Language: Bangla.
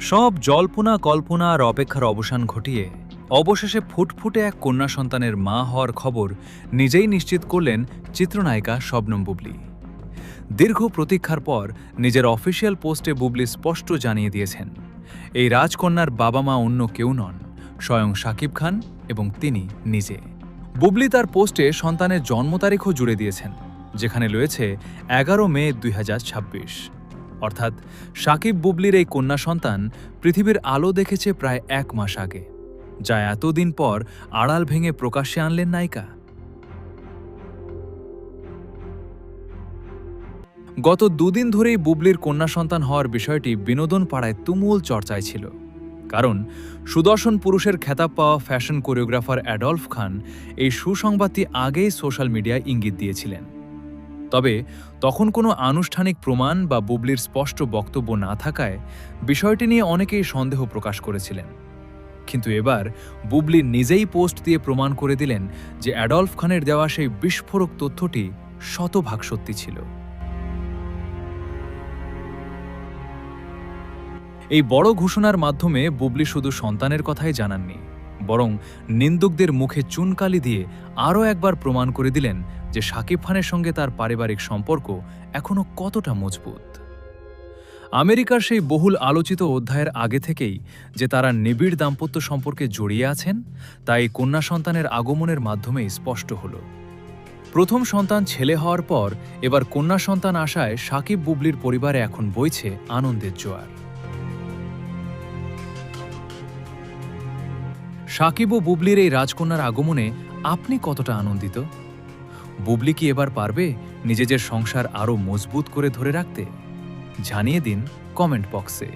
সব জল্পনা কল্পনা আর অপেক্ষার অবসান ঘটিয়ে অবশেষে ফুটফুটে এক কন্যা সন্তানের মা হওয়ার খবর নিজেই নিশ্চিত করলেন চিত্রনায়িকা শবনম বুবলী। দীর্ঘ প্রতীক্ষার পর নিজের অফিসিয়াল পোস্টে বুবলী স্পষ্ট জানিয়ে দিয়েছেন, এই রাজকন্যার বাবা মা অন্য কেউ নন, স্বয়ং শাকিব খান এবং তিনি নিজে। বুবলী তার পোস্টে সন্তানের জন্ম তারিখও জুড়ে দিয়েছেন, যেখানে রয়েছে 11 মে 2026। অর্থাৎ শাকিব বুবলীর এই কন্যা সন্তান পৃথিবীর আলো দেখেছে প্রায় 1 মাস আগে, যা এতদিন পর আড়াল ভেঙে প্রকাশ্যে আনলেন নায়িকা। গত দুদিন ধরেই বুবলীর কন্যা সন্তান হওয়ার বিষয়টি বিনোদন পাড়ায় তুমুল চর্চায় ছিল, কারণ সুদর্শন পুরুষের খেতাব পাওয়া ফ্যাশন কোরিওগ্রাফার অ্যাডলফ খান এই সুসংবাদটি আগেই সোশ্যাল মিডিয়ায় ইঙ্গিত দিয়েছিলেন। তবে তখন কোনো আনুষ্ঠানিক প্রমাণ বা বুবলীর স্পষ্ট বক্তব্য না থাকায় বিষয়টি নিয়ে অনেকেই সন্দেহ প্রকাশ করেছিলেন। কিন্তু এবার বুবলী নিজেই পোস্ট দিয়ে প্রমাণ করে দিলেন যে অ্যাডলফ খানের দেওয়া সেই বিস্ফোরক তথ্যটি শতভাগ সত্যি ছিল। এই বড় ঘোষণার মাধ্যমে বুবলী শুধু সন্তানের কথাই জানাননি, বরং নিন্দুকদের মুখে চুনকালি দিয়ে আরও একবার প্রমাণ করে দিলেন যে শাকিব খানের সঙ্গে তার পারিবারিক সম্পর্ক এখনও কতটা মজবুত। আমেরিকার সেই বহুল আলোচিত অধ্যায়ের আগে থেকেই যে তারা নিবিড় দাম্পত্য সম্পর্কে জড়িয়ে আছেন, তা এই কন্যা সন্তানের আগমনের মাধ্যমেই স্পষ্ট হল। প্রথম সন্তান ছেলে হওয়ার পর এবার কন্যা সন্তান আসায় শাকিব বুবলীর পরিবারে এখন বইছে আনন্দের জোয়ার। শাকিব ও বুবলীর এই রাজকন্যার আগমনে আপনি কতটা আনন্দিত? বুবলী কি এবার পারবে নিজেদের সংসার আরও মজবুত করে ধরে রাখতে? জানিয়ে দিন কমেন্ট বক্সে।